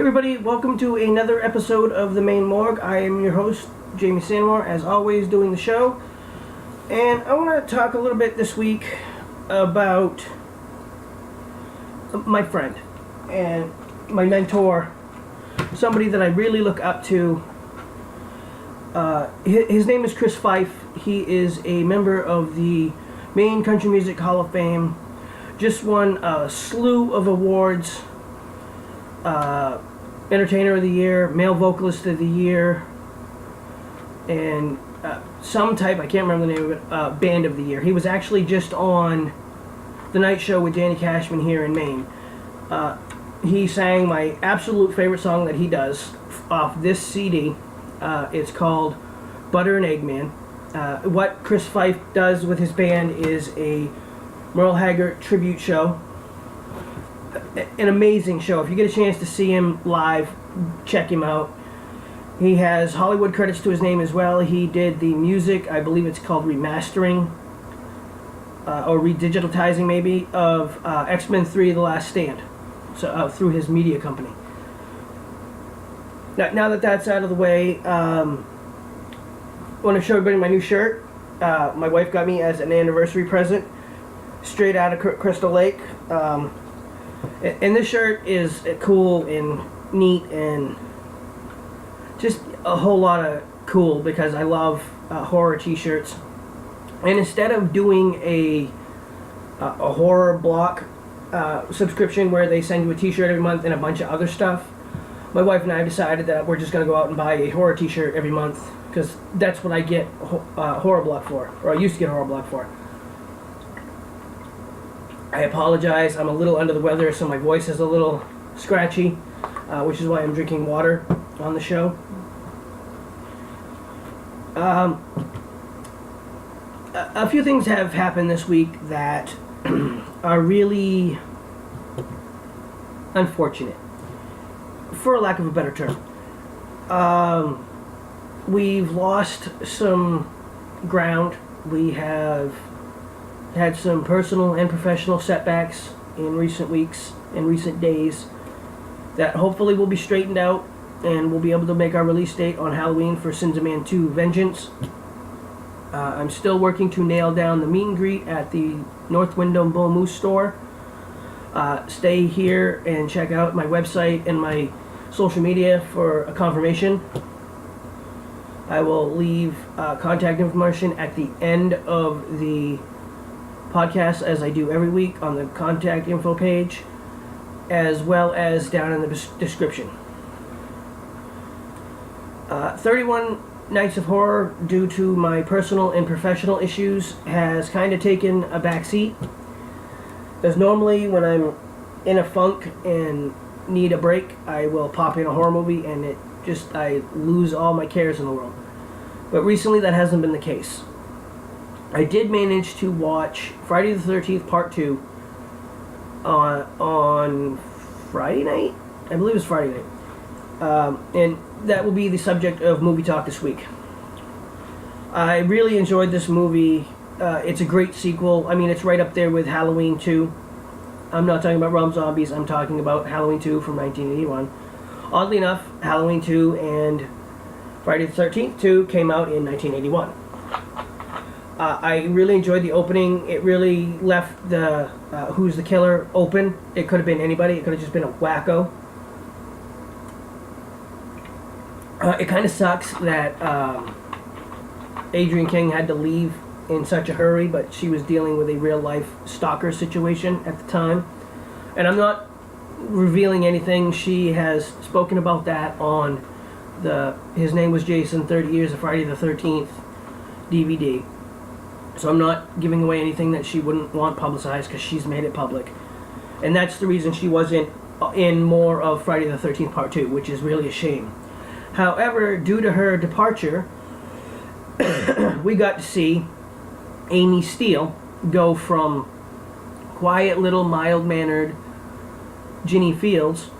everybody, welcome to another episode of the Maine Morgue. I am your host, Jamie Sanmore, as always, doing the show. And I want to talk a little bit this week about my friend and my mentor, somebody that I really look up to. His name is Chris Fife. He is a member of the Maine Country Music Hall of Fame. Just won a slew of awards. Entertainer of the Year, Male Vocalist of the Year, and some type, I can't remember the name of it, Band of the Year. He was actually just on The Night Show with Danny Cashman here in Maine. He sang my absolute favorite song that he does off this CD. It's called Butter and Eggman. What Chris Fife does with his band is a Merle Haggard tribute show. An amazing show. If you get a chance to see him live, check him out. He has Hollywood credits to his name as well. He did the music, I believe it's called remastering, or redigitalizing maybe, of X-Men 3 The Last Stand, so through his media company. Now that that's out of the way, I want to show everybody my new shirt. My wife got me as an anniversary present, straight out of Crystal Lake. And this shirt is cool and neat and just a whole lot of cool because I love horror t-shirts. And instead of doing a horror block subscription where they send you a t-shirt every month and a bunch of other stuff, my wife and I have decided that we're just going to go out and buy a horror t-shirt every month because that's what I get horror block for, or I used to get horror block for. I apologize, I'm a little under the weather, so my voice is a little scratchy, which is why I'm drinking water on the show. A few things have happened this week that are really unfortunate, for a lack of a better term. We've lost some ground. We have had some personal and professional setbacks in recent weeks and recent days that hopefully will be straightened out and we'll be able to make our release date on Halloween for Sins of Man 2 Vengeance. I'm still working to nail down the meet and greet at the North Windham Bull Moose store. Stay here and check out my website and my social media for a confirmation. I will leave contact information at the end of the podcast, as I do every week, on the contact info page, as well as down in the description. 31 Nights of Horror, due to my personal and professional issues, has kind of taken a backseat. Because normally when I'm in a funk and need a break, I will pop in a horror movie and I lose all my cares in the world. But recently that hasn't been the case. I did manage to watch Friday the 13th Part 2 on Friday night? I believe it was Friday night. And that will be the subject of Movie Talk this week. I really enjoyed this movie. It's a great sequel. I mean, it's right up there with Halloween 2. I'm not talking about Rob Zombies. I'm talking about Halloween 2 from 1981. Oddly enough, Halloween 2 and Friday the 13th 2 came out in 1981. I really enjoyed the opening. It really left the who's the killer open. It could have been anybody. It could have just been a wacko. It kind of sucks that Adrienne King had to leave in such a hurry, but she was dealing with a real-life stalker situation at the time. And I'm not revealing anything. She has spoken about that on the His Name Was Jason, 30 Years of Friday the 13th DVD. So I'm not giving away anything that she wouldn't want publicized because she's made it public. And that's the reason she wasn't in more of Friday the 13th Part 2, which is really a shame. However, due to her departure, we got to see Amy Steele go from quiet little mild-mannered Ginny Fields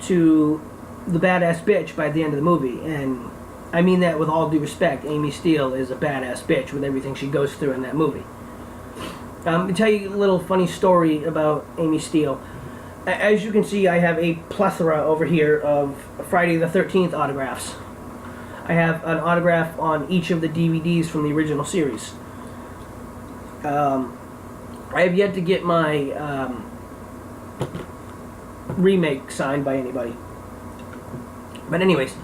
to the badass bitch by the end of the movie. And I mean that with all due respect. Amy Steele is a badass bitch with everything she goes through in that movie. To tell you a little funny story about Amy Steele. as you can see, I have a plethora over here of Friday the 13th autographs. I have an autograph on each of the DVDs from the original series. I have yet to get my remake signed by anybody. But anyways,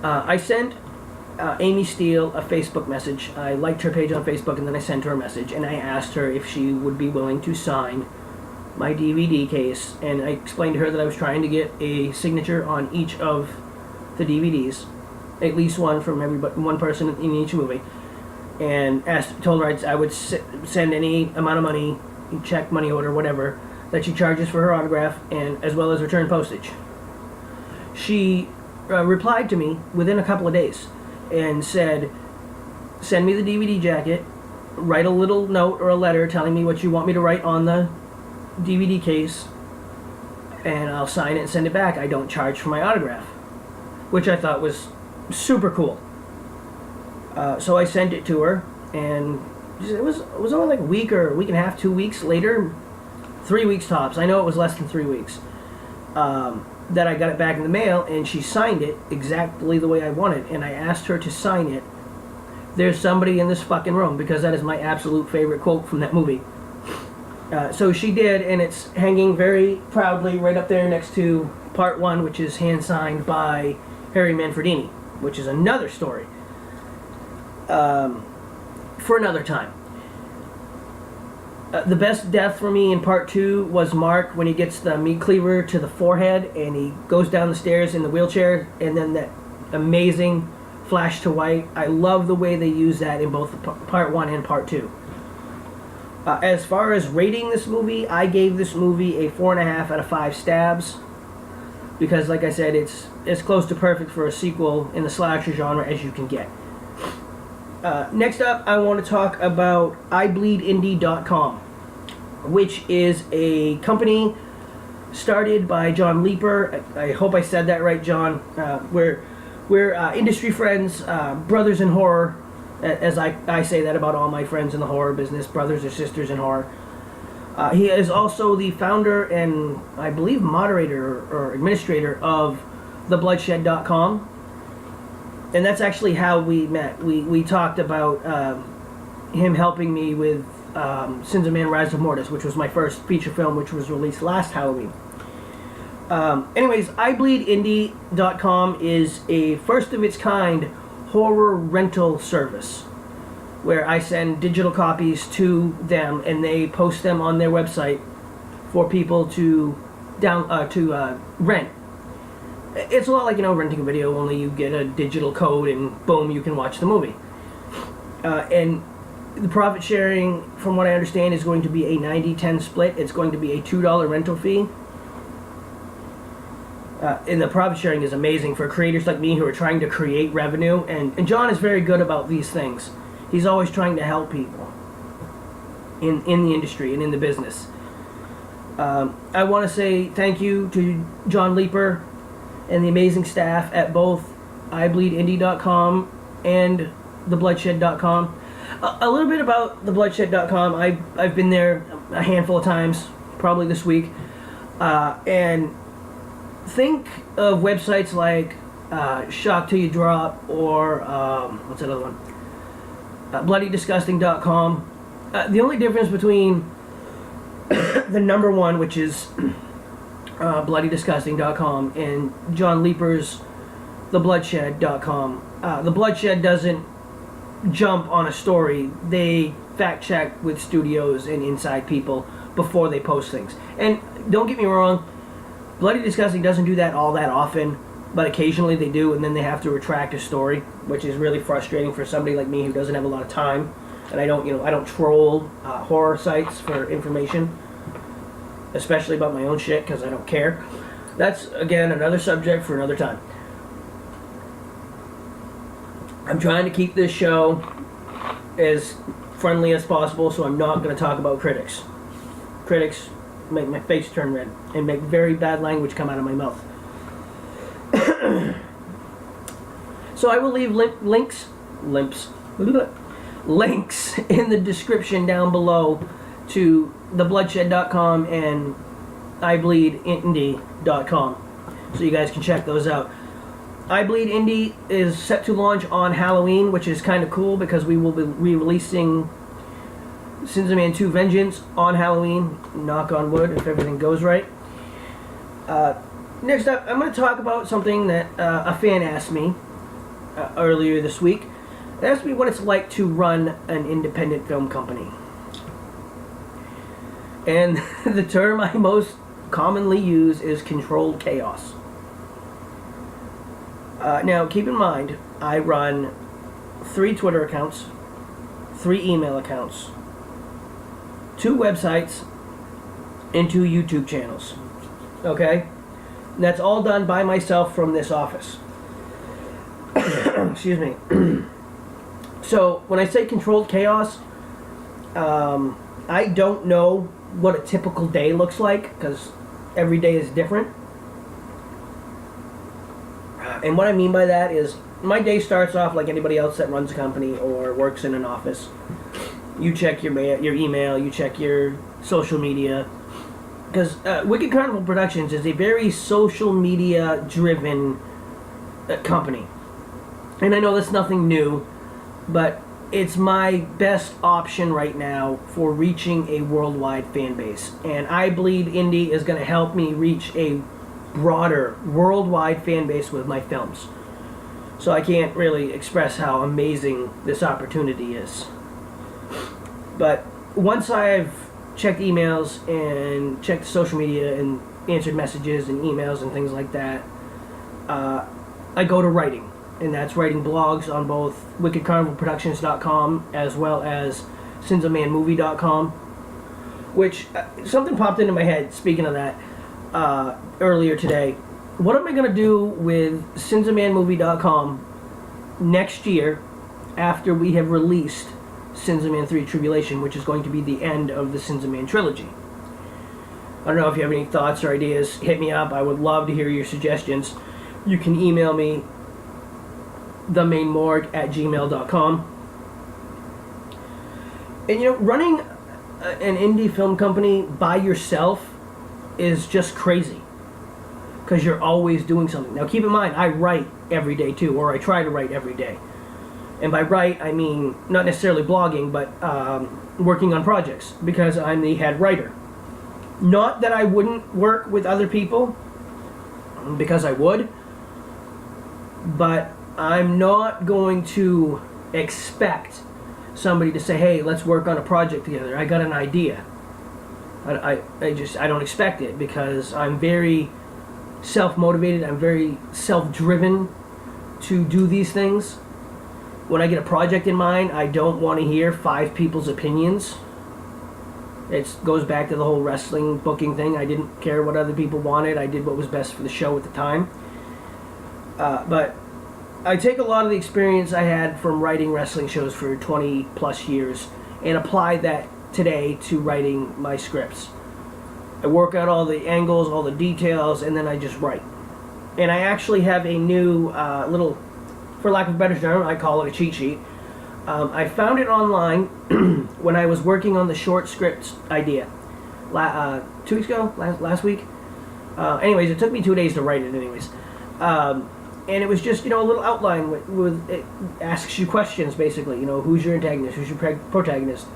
I sent Amy Steele a Facebook message. I liked her page on Facebook, and then I sent her a message, and I asked her if she would be willing to sign my DVD case, and I explained to her that I was trying to get a signature on each of the DVDs, at least one from one person in each movie, and told her I would send any amount of money, check, money order, whatever, that she charges for her autograph, and as well as return postage. She replied to me within a couple of days and said, send me the DVD jacket, write a little note or a letter telling me what you want me to write on the DVD case, and I'll sign it and send it back. I don't charge for my autograph, which I thought was super cool. So I sent it to her, and it was only like a week or a week and a half, 2 weeks later, 3 weeks tops. I know it was less than 3 weeks. That I got it back in the mail, and she signed it exactly the way I wanted, and I asked her to sign it. There's somebody in this fucking room, because that is my absolute favorite quote from that movie. So she did, and it's hanging very proudly right up there next to Part 1, which is hand-signed by Harry Manfredini, which is another story for another time. The best death for me in Part 2 was Mark, when he gets the meat cleaver to the forehead and he goes down the stairs in the wheelchair, and then that amazing flash to white. I love the way they use that in both Part 1 and Part 2. As far as rating this movie, I gave this movie a 4.5 out of 5 stabs, because like I said, it's as close to perfect for a sequel in the slasher genre as you can get. Next up, I want to talk about iBleedIndie.com, which is a company started by John Leeper. I hope I said that right, John. We're industry friends, brothers in horror, as I say that about all my friends in the horror business, brothers or sisters in horror. He is also the founder and, I believe, moderator or administrator of thebloodshed.com. And that's actually how we met. We talked about him helping me with Sins of Man, Rise of Mortis, which was my first feature film, which was released last Halloween. Anyways, iBleedIndie.com is a first-of-its-kind horror rental service where I send digital copies to them, and they post them on their website for people to rent. It's a lot like, renting a video, only you get a digital code and boom, you can watch the movie. And the profit sharing, from what I understand, is going to be a 90-10 split. It's going to be a $2 rental fee. And the profit sharing is amazing for creators like me who are trying to create revenue. And John is very good about these things. He's always trying to help people in the industry and in the business. I want to say thank you to John Leeper and the amazing staff at both iBleedIndie.com and thebloodshed.com. A little bit about thebloodshed.com. I've been there a handful of times, probably this week, and think of websites like Shock Till You Drop or what's that other one? BloodyDisgusting.com. The only difference between the number one, which is BloodyDisgusting.com, and John Leeper's TheBloodshed.com. The Bloodshed doesn't jump on a story. They fact check with studios and inside people before they post things. And don't get me wrong, Bloody Disgusting doesn't do that all that often, but occasionally they do, and then they have to retract a story, which is really frustrating for somebody like me who doesn't have a lot of time. And I don't troll horror sites for information, especially about my own shit, because I don't care. That's, again, another subject for another time. I'm trying to keep this show as friendly as possible, so I'm not going to talk about critics. Critics make my face turn red and make very bad language come out of my mouth. So I will leave links in the description down below to thebloodshed.com and ibleedindie.com. So you guys can check those out. I Bleed Indie is set to launch on Halloween, which is kind of cool because we will be re-releasing Sins of Man 2 Vengeance on Halloween. Knock on wood if everything goes right. Next up, I'm going to talk about something that a fan asked me earlier this week. They asked me what it's like to run an independent film company. And the term I most commonly use is controlled chaos. Now, keep in mind, I run 3 Twitter accounts, 3 email accounts, 2 websites, and 2 YouTube channels. Okay? And that's all done by myself from this office. Excuse me. So, when I say controlled chaos, I don't know what a typical day looks like, because every day is different. And what I mean by that is, my day starts off like anybody else that runs a company or works in an office. You check your email, you check your social media. Because Wicked Carnival Productions is a very social media driven company. And I know that's nothing new, but it's my best option right now for reaching a worldwide fan base. And I Bleed Indie is going to help me reach a broader worldwide fan base with my films. So I can't really express how amazing this opportunity is. But once I've checked emails and checked social media and answered messages and emails and things like that, I go to writing. And that's writing blogs on both wickedcarnivalproductions.com as well as sinsofmanmovie.com. Which, something popped into my head, speaking of that, earlier today. What am I going to do with sinsofmanmovie.com next year after we have released Sins of Man 3 Tribulation, which is going to be the end of the Sins of Man trilogy? I don't know if you have any thoughts or ideas. Hit me up. I would love to hear your suggestions. You can email me themainmorgue@gmail.com. And running an indie film company by yourself is just crazy, because you're always doing something. Now keep in mind, I write every day too, or I try to write every day. And by write, I mean not necessarily blogging, but working on projects, because I'm the head writer. Not that I wouldn't work with other people, because I would, but I'm not going to expect somebody to say, hey, let's work on a project together. I got an idea. I don't expect it, because I'm very self-motivated. I'm very self-driven to do these things. When I get a project in mind, I don't want to hear 5 people's opinions. It goes back to the whole wrestling booking thing. I didn't care what other people wanted. I did what was best for the show at the time. But I take a lot of the experience I had from writing wrestling shows for 20 plus years and apply that today to writing my scripts. I work out all the angles, all the details, and then I just write. And I actually have a new little, for lack of a better term, I call it a cheat sheet. I found it online when I was working on the short script idea 2 weeks ago, last week. Anyways, it took me 2 days to write it anyways. And it was just, a little outline with it asks you questions, basically. Who's your antagonist? Who's your protagonist?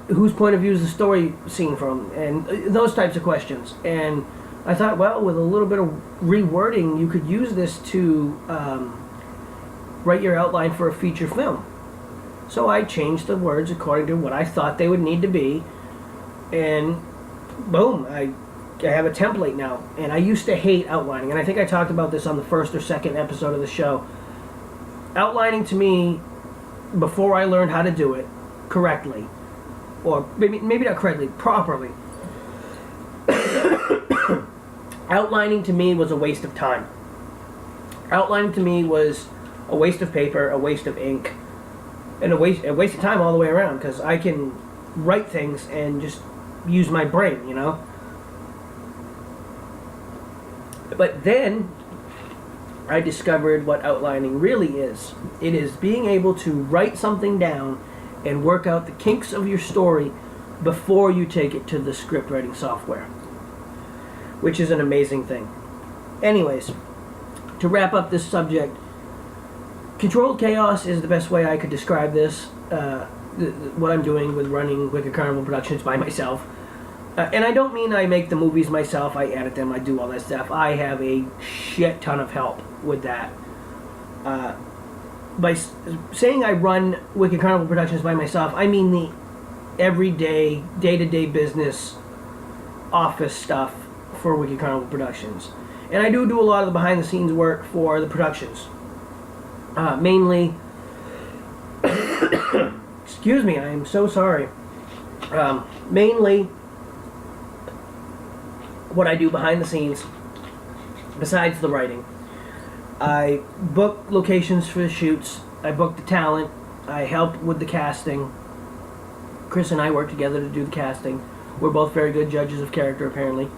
Whose point of view is the story seen from? And those types of questions. And I thought, well, with a little bit of rewording, you could use this to write your outline for a feature film. So I changed the words according to what I thought they would need to be. And boom, I have a template now. And I used to hate outlining, and I think I talked about this on the first or second episode of the show. Outlining to me, before I learned how to do it correctly, or maybe not correctly, properly, outlining to me was a waste of time. Outlining to me was a waste of paper, a waste of ink, and a waste of time all the way around, because I can write things and just use my brain, But then I discovered what outlining really is. It is being able to write something down and work out the kinks of your story before you take it to the script writing software. which is an amazing thing. Anyways, to wrap up this subject, controlled chaos is the best way I could describe this. What I'm doing with running Wicked Carnival Productions by myself. And I don't mean I make the movies myself, I edit them, I do all that stuff. I have a shit ton of help with that. By saying I run Wicked Carnival Productions by myself, I mean the everyday, day-to-day business, office stuff for Wicked Carnival Productions. And I do a lot of the behind-the-scenes work for the productions. Mainly... excuse me, I am so sorry. Mainly, what I do behind the scenes, besides the writing, I book locations for the shoots, I book the talent, I help with the casting. Chris and I work together to do the casting. We're both very good judges of character, apparently.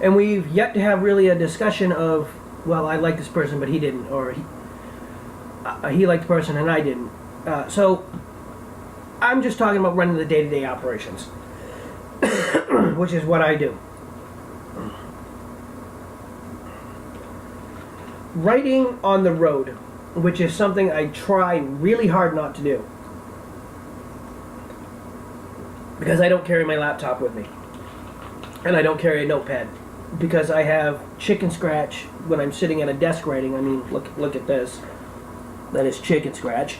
And we've yet to have really a discussion of, well, I like this person, but he didn't, or he liked the person and I didn't. So, I'm just talking about running the day-to-day operations, which is what I do. Writing on the road, which is something I try really hard not to do, because I don't carry my laptop with me, and I don't carry a notepad, because I have chicken scratch when I'm sitting at a desk writing. I mean, look at this. That is chicken scratch.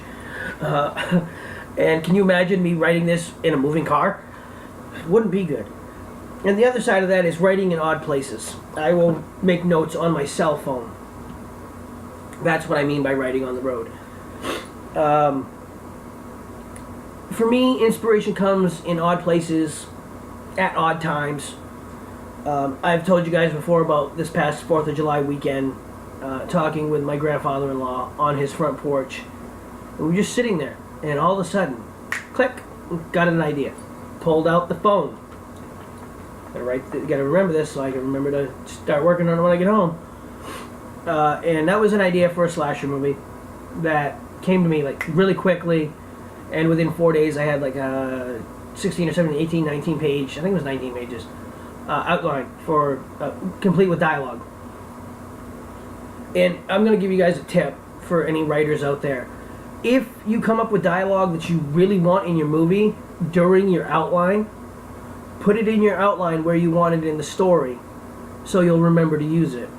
And can you imagine me writing this in a moving car? It wouldn't be good. And the other side of that is writing in odd places. I will make notes on my cell phone. That's what I mean by writing on the road. For me, inspiration comes in odd places, at odd times. I've told you guys before about this past 4th of July weekend, talking with my grandfather-in-law on his front porch. And we're just sitting there, and all of a sudden, click, got an idea. Pulled out the phone. Gotta remember this so I can remember to start working on it when I get home. And that was an idea for a slasher movie that came to me like really quickly, and within 4 days I had like a 16 or 17, 18, 19 page, I think it was 19 pages, outline for complete with dialogue. And I'm going to give you guys a tip for any writers out there. If you come up with dialogue that you really want in your movie during your outline, put it in your outline where you want it in the story, so you'll remember to use it.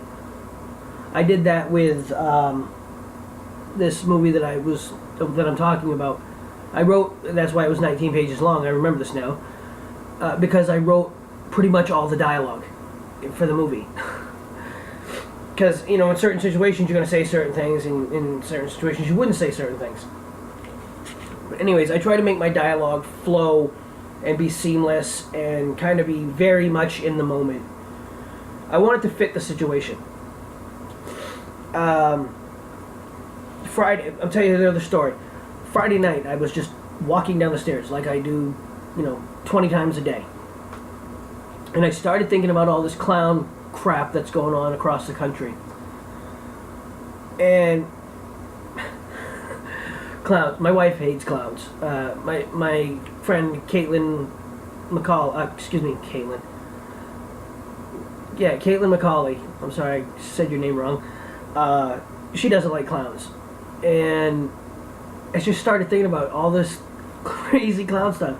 I did that with this movie that I'm talking about. I wrote, that's why it was 19 pages long, I remember this now, because I wrote pretty much all the dialogue for the movie. Because, you know, in certain situations you're going to say certain things, and in certain situations you wouldn't say certain things. But anyways, I try to make my dialogue flow and be seamless and kind of be very much in the moment. I want it to fit the situation. Friday, I'll tell you another story. Friday night, I was just walking down the stairs like I do, 20 times a day. And I started thinking about all this clown crap that's going on across the country. And clowns. My wife hates clowns. My friend Caitlin Caitlin. Yeah, Caitlin McCauley. I'm sorry, I said your name wrong. She doesn't like clowns. And I just started thinking about all this crazy clown stuff.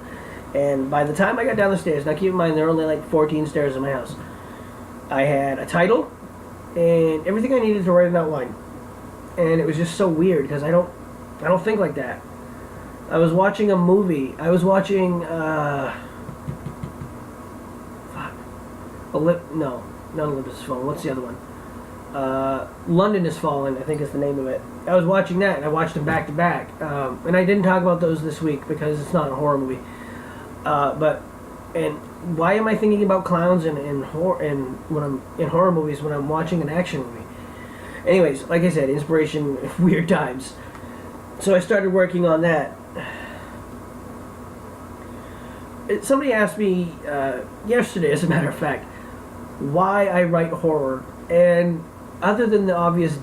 And by the time I got down the stairs, now keep in mind there are only like 14 stairs in my house, I had a title and everything I needed to write an outline. And it was just so weird because I don't think like that. I was watching a movie. I was watching not Olympus Has Fallen. What's the other one? London Has Fallen, I think is the name of it. I was watching that, and I watched them back to back. And I didn't talk about those this week because it's not a horror movie. And why am I thinking about clowns and when I'm in horror movies when I'm watching an action movie? Anyways, like I said, inspiration, weird times. So I started working on that. Somebody asked me yesterday, as a matter of fact, why I write horror, and other than the obvious,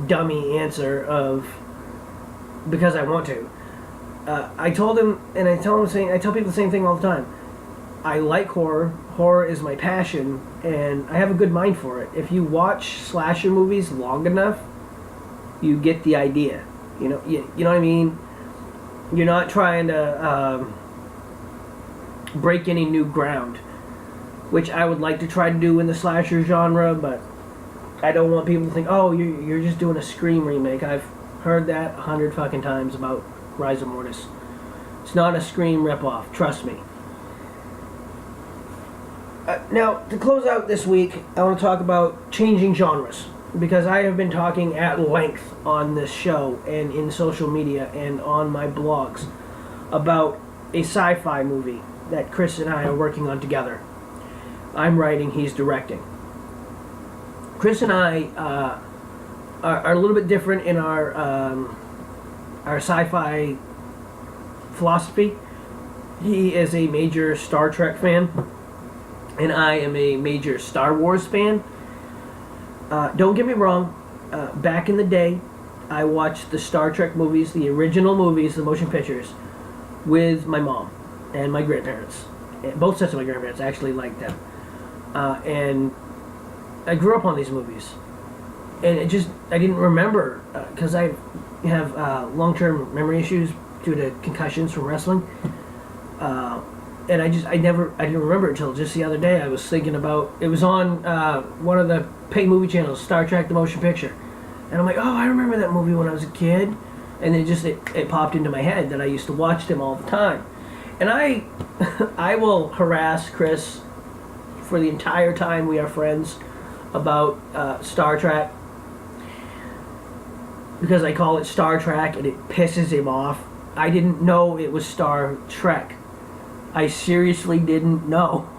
dummy answer of because I want to, I told him, and I tell people the same thing all the time. I like horror. Horror is my passion, and I have a good mind for it. If you watch slasher movies long enough, you get the idea. You know what I mean? You're not trying to break any new ground, which I would like to try to do in the slasher genre, but I don't want people to think, oh, you're just doing a Scream remake. I've heard that 100 fucking times about Rise of Mortis. It's not a Scream ripoff, trust me. Now, to close out this week, I want to talk about changing genres, because I have been talking at length on this show and in social media and on my blogs about a sci-fi movie that Chris and I are working on together. I'm writing, he's directing. Chris and I are a little bit different in our sci-fi philosophy. He is a major Star Trek fan, and I am a major Star Wars fan. Don't get me wrong, back in the day, I watched the Star Trek movies, the original movies, the motion pictures, with my mom and my grandparents. Both sets of my grandparents actually liked them. And I grew up on these movies. And I didn't remember, because I have long-term memory issues due to concussions from wrestling. And I didn't remember it until just the other day. I was thinking about, it was on one of the pay movie channels, Star Trek The Motion Picture. And I'm like, oh, I remember that movie when I was a kid. And then it popped into my head that I used to watch them all the time. And I will harass Chris for the entire time we are friends about Star Trek, because I call it Star Trek and it pisses him off. I didn't know it was Star Trek. I seriously didn't know.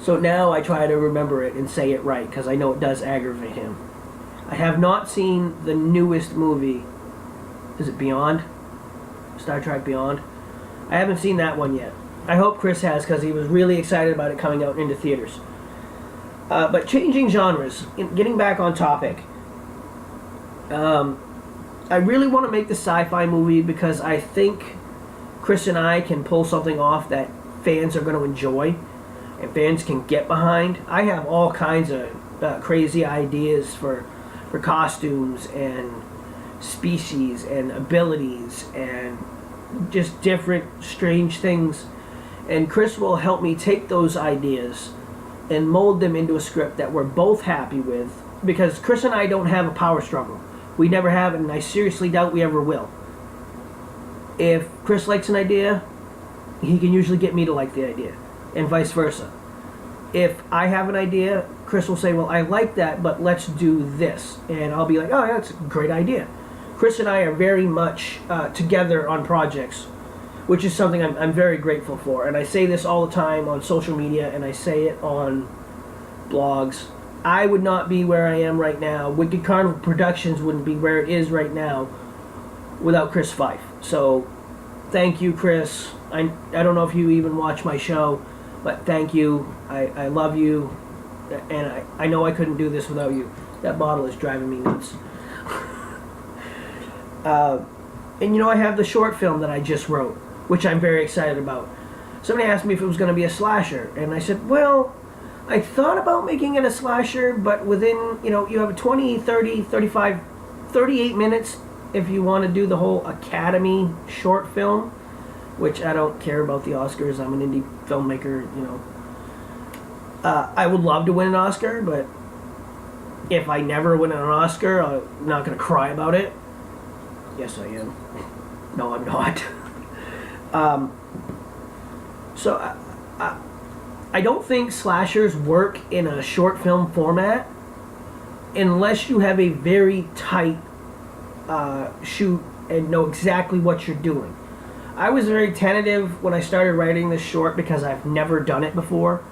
So now I try to remember it and say it right, because I know it does aggravate him. I have not seen the newest movie. Is it Beyond? Star Trek Beyond? I haven't seen that one yet. I hope Chris has, because he was really excited about it coming out into theaters. But changing genres, getting back on topic. I really want to make the sci-fi movie because I think Chris and I can pull something off that fans are going to enjoy and fans can get behind. I have all kinds of crazy ideas for costumes and species and abilities and just different strange things. And Chris will help me take those ideas and mold them into a script that we're both happy with, because Chris and I don't have a power struggle. We never have, and I seriously doubt we ever will. If Chris likes an idea, he can usually get me to like the idea, and vice versa. If I have an idea, Chris will say, well, I like that, but let's do this. And I'll be like, oh, yeah, that's a great idea. Chris and I are very much together on projects, which is something I'm very grateful for. And I say this all the time on social media, and I say it on blogs. I would not be where I am right now. Wicked Carnival Productions wouldn't be where it is right now without Chris Fife. So thank you, Chris. I don't know if you even watch my show, but thank you. I love you, and I know I couldn't do this without you. That bottle is driving me nuts. And I have the short film that I just wrote, which I'm very excited about. Somebody asked me if it was going to be a slasher, and I said, well, I thought about making it a slasher, but within, you have a 20, 30, 35, 38 minutes if you want to do the whole Academy short film, which I don't care about the Oscars. I'm an indie filmmaker, I would love to win an Oscar, but if I never win an Oscar, I'm not going to cry about it. Yes, I am. No, I'm not. So I don't think slashers work in a short film format unless you have a very tight shoot and know exactly what you're doing. I was very tentative when I started writing this short because I've never done it before.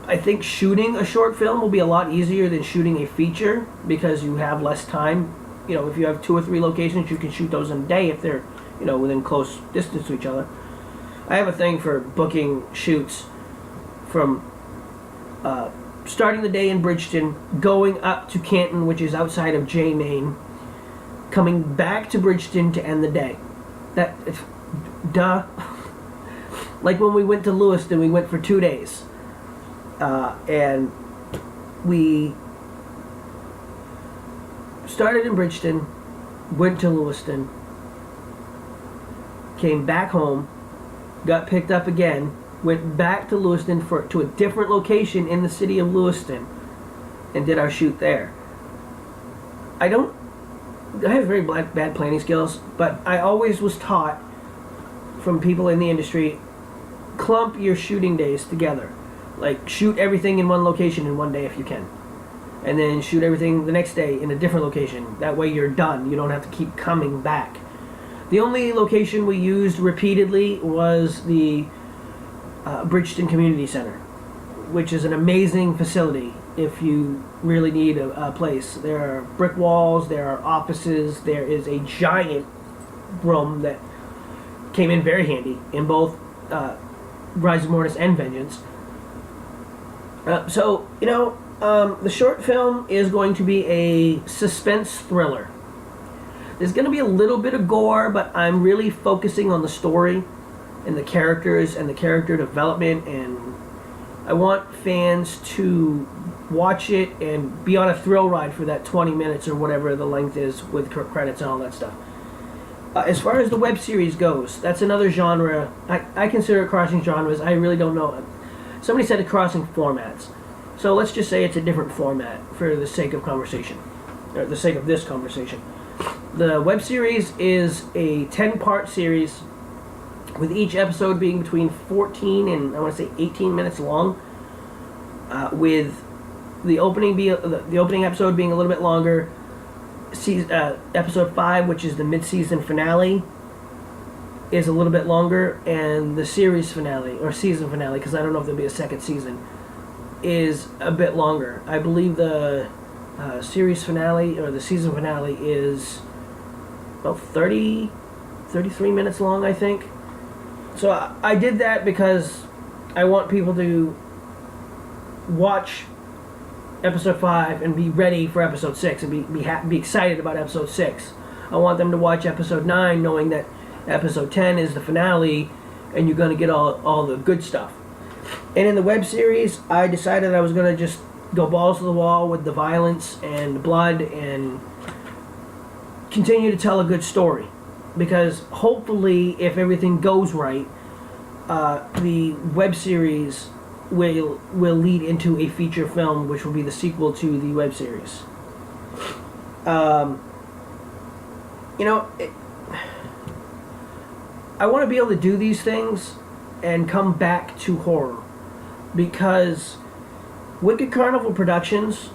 I think shooting a short film will be a lot easier than shooting a feature because you have less time. If you have 2 or 3 locations, you can shoot those in a day if they're, within close distance to each other. I have a thing for booking shoots from starting the day in Bridgeton, going up to Canton, which is outside of Maine, coming back to Bridgeton to end the day. Duh. Like when we went to Lewiston, we went for 2 days. And we started in Bridgeton, went to Lewiston, came back home, got picked up again, went back to Lewiston to a different location in the city of Lewiston, and did our shoot there. I have very bad planning skills, but I always was taught from people in the industry, clump your shooting days together. Like, shoot everything in one location in one day if you can. And then shoot everything the next day in a different location. That way you're done. You don't have to keep coming back. The only location we used repeatedly was the Bridgeton Community Center, which is an amazing facility if you really need a place. There are brick walls, there are offices, there is a giant room that came in very handy in both Rise of Mortis and Vengeance. The short film is going to be a suspense thriller. There's going to be a little bit of gore, but I'm really focusing on the story and the characters and the character development, and I want fans to watch it and be on a thrill ride for that 20 minutes or whatever the length is with credits and all that stuff. As far as the web series goes, that's another genre. I consider it crossing genres. I really don't know. Somebody said it crossing formats. So let's just say it's a different format for the sake of conversation, or the sake of this conversation. The web series is a 10-part series, with each episode being between 14 and I want to say 18 minutes long, with the opening episode being a little bit longer. Episode 5, which is the mid-season finale, is a little bit longer, and the series finale, or season finale, because I don't know if there'll be a second season, is a bit longer. I believe the series finale, or the season finale, is about 33 minutes long, I think. So I did that because I want people to watch episode 5 and be ready for episode 6 and be excited about episode 6. I want them to watch episode 9 knowing that episode 10 is the finale and you're going to get all the good stuff. And in the web series, I decided I was going to just go balls to the wall with the violence and the blood and continue to tell a good story. Because hopefully, if everything goes right, the web series will lead into a feature film, which will be the sequel to the web series. I want to be able to do these things and come back to horror, because Wicked Carnival Productions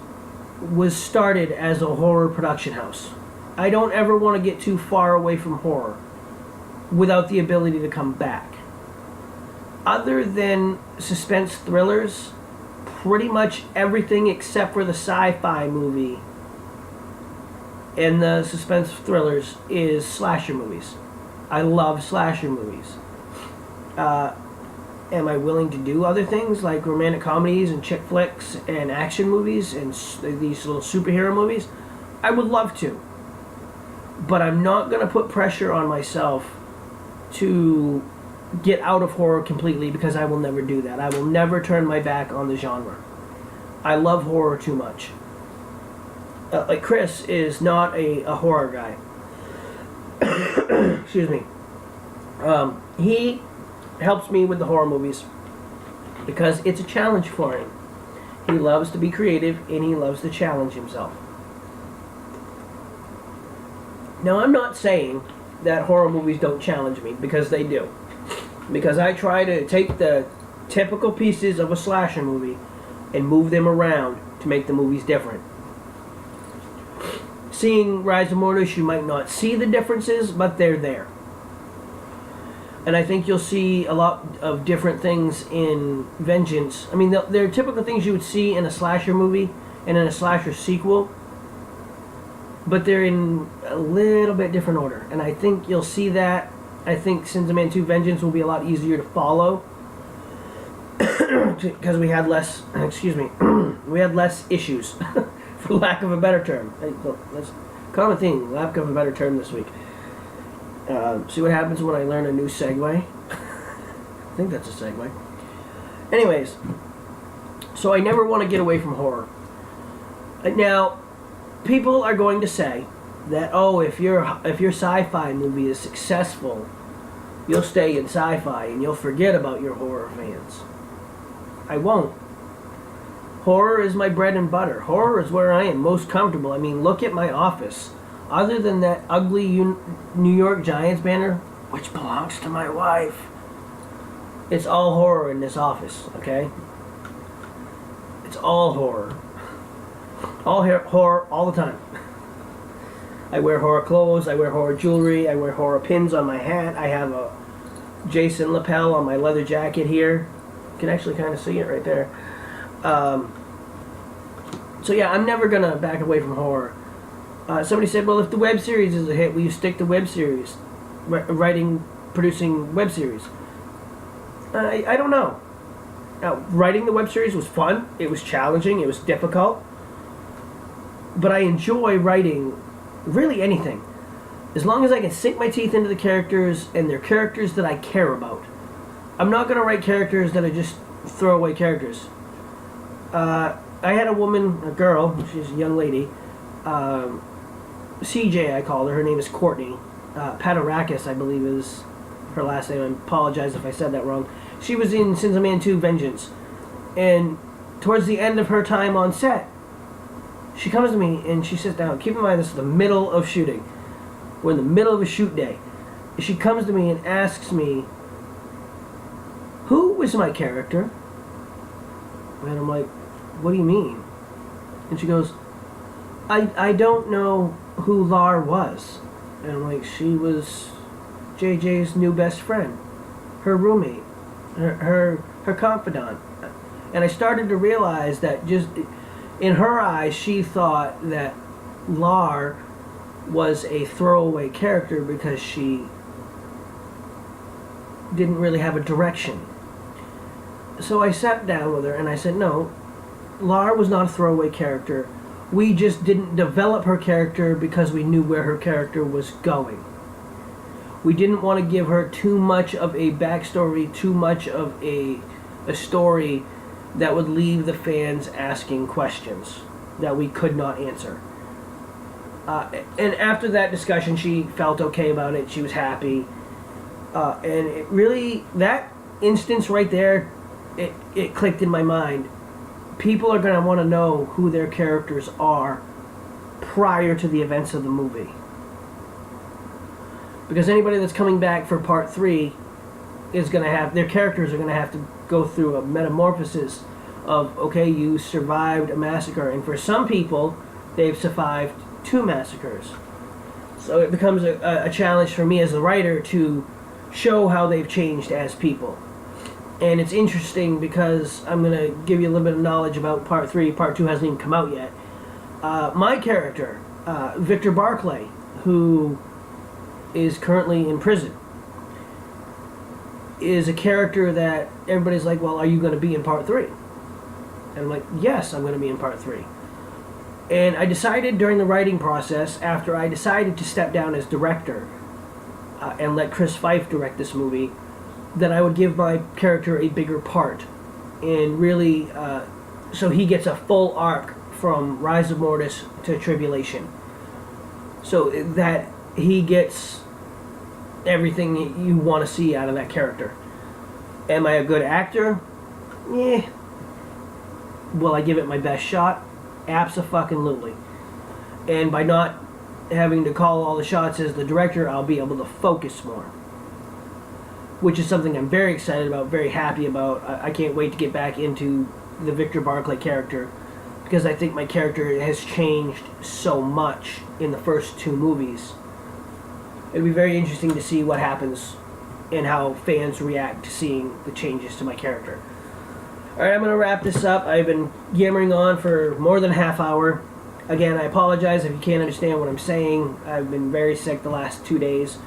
was started as a horror production house. I don't ever want to get too far away from horror without the ability to come back. Other than suspense thrillers, pretty much everything except for the sci-fi movie and the suspense thrillers is slasher movies. I love slasher movies. Am I willing to do other things like romantic comedies and chick flicks and action movies and these little superhero movies? I would love to. But I'm not going to put pressure on myself to get out of horror completely, because I will never do that. I will never turn my back on the genre. I love horror too much. Like Chris is not a horror guy. Excuse me. He helps me with the horror movies because it's a challenge for him. He loves to be creative and he loves to challenge himself. Now, I'm not saying that horror movies don't challenge me, because they do. Because I try to take the typical pieces of a slasher movie and move them around to make the movies different. Seeing Rise of Mortis, you might not see the differences, but they're there. And I think you'll see a lot of different things in Vengeance. I mean, they're typical things you would see in a slasher movie and in a slasher sequel, but they're in a little bit different order. And I think you'll see that. I think Sins of Man 2 Vengeance will be a lot easier to follow because we had less, we had less issues, for lack of a better term. That's a common thing, lack of a better term this week. See what happens when I learn a new segue? think that's a segue. Anyways, so I never want to get away from horror. Now, people are going to say that, oh, if your sci-fi movie is successful, you'll stay in sci-fi and you'll forget about your horror fans. I won't. Horror is my bread and butter. Horror is where I am most comfortable. I mean, look at my office. Other than that ugly New York Giants banner, which belongs to my wife, it's all horror in this office, okay? It's all horror. All horror all the time. I wear horror clothes, I wear horror jewelry, I wear horror pins on my hat. I have a Jason lapel on my leather jacket here. You can actually kind of see it right there. So yeah, I'm never going to back away from horror. Somebody said, well, if the web series is a hit, will you stick to web series? Producing web series? I don't know. Writing the web series was fun. It was challenging. It was difficult. But I enjoy writing really anything. As long as I can sink my teeth into the characters and they're characters that I care about. I'm not going to write characters that are just throwaway characters. I had a girl, she's a young lady, CJ I called her, her name is Courtney, Padarakis I believe is her last name, I apologize if I said that wrong. She was in Sins of Man 2 Vengeance, and towards the end of her time on set, she comes to me and she sits down. Keep in mind this is the middle of shooting. We're in the middle of a shoot day. She comes to me and asks me, who was my character? And I'm like, what do you mean? And she goes, I don't know who Lar was. And I'm like, she was JJ's new best friend, her roommate, her confidant. And I started to realize that just in her eyes, she thought that Lar was a throwaway character because she didn't really have a direction. So I sat down with her and I said, no, Lar was not a throwaway character. We just didn't develop her character because we knew where her character was going. We didn't want to give her too much of a backstory, too much of a story that would leave the fans asking questions that we could not answer. And after that discussion, she felt okay about it. She was happy. And it really, that instance right there, it clicked in my mind. People are going to want to know who their characters are prior to the events of the movie. Because anybody that's coming back for part 3 is going to have, their characters are going to have to go through a metamorphosis of, okay, you survived a massacre. And for some people, they've survived 2 massacres. So it becomes a challenge for me as a writer to show how they've changed as people. And it's interesting because I'm going to give you a little bit of knowledge about part 3. Part 2 hasn't even come out yet. My character, Victor Barclay, who is currently in prison, is a character that everybody's like, well, are you going to be in part 3? And I'm like, yes, I'm going to be in part 3. And I decided during the writing process, after I decided to step down as director and let Chris Fife direct this movie, that I would give my character a bigger part. And really, so he gets a full arc from Rise of Mortis to Tribulation. So that he gets everything you want to see out of that character. Am I a good actor? Yeah. Will I give it my best shot? Abso-fucking-lutely. And by not having to call all the shots as the director, I'll be able to focus more. Which is something I'm very excited about, very happy about. I can't wait to get back into the Victor Barclay character, because I think my character has changed so much in the first 2 movies. It'll be very interesting to see what happens and how fans react to seeing the changes to my character. Alright, I'm going to wrap this up. I've been yammering on for more than a half hour. Again, I apologize if you can't understand what I'm saying. I've been very sick the last 2 days.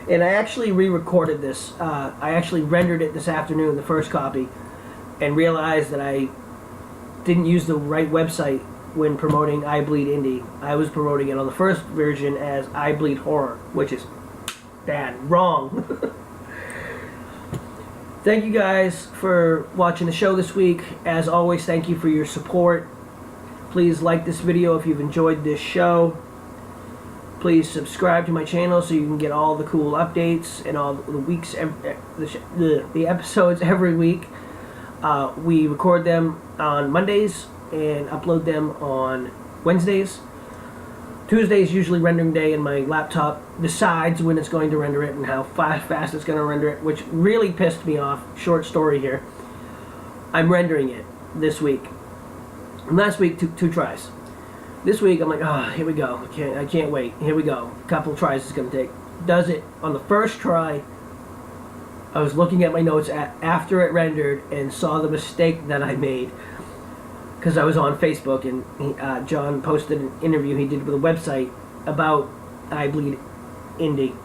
And I actually re-recorded this. I actually rendered it this afternoon, the first copy, and realized that I didn't use the right website when promoting I Bleed Indie. I was promoting it on the first version as I Bleed Horror, which is bad. Wrong. Thank you guys for watching the show this week. As always, thank you for your support. Please like this video if you've enjoyed this show. Please subscribe to my channel so you can get all the cool updates and all the weeks, the episodes every week. We record them on Mondays and upload them on Wednesdays. Tuesday is usually rendering day, and my laptop decides when it's going to render it and how fast it's going to render it, which really pissed me off. Short story here. I'm rendering it this week. Last week, two tries. This week, I'm like, oh, here we go. I can't wait. Here we go. A couple tries it's going to take. Does it on the first try. I was looking at my notes after it rendered and saw the mistake that I made. Because I was on Facebook, and John posted an interview he did with a website about I Bleed Indie.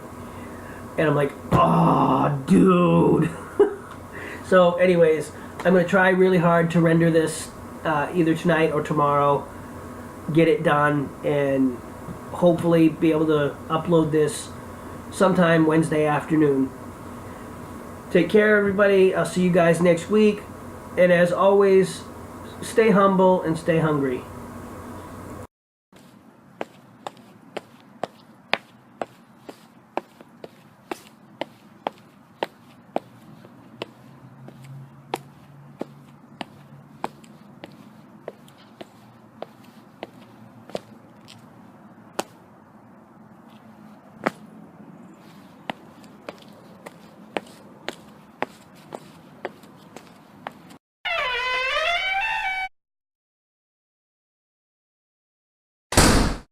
And I'm like, oh, dude. So anyways, I'm going to try really hard to render this either tonight or tomorrow. Get it done, and hopefully be able to upload this sometime Wednesday afternoon. Take care, everybody. I'll see you guys next week. And as always, stay humble and stay hungry.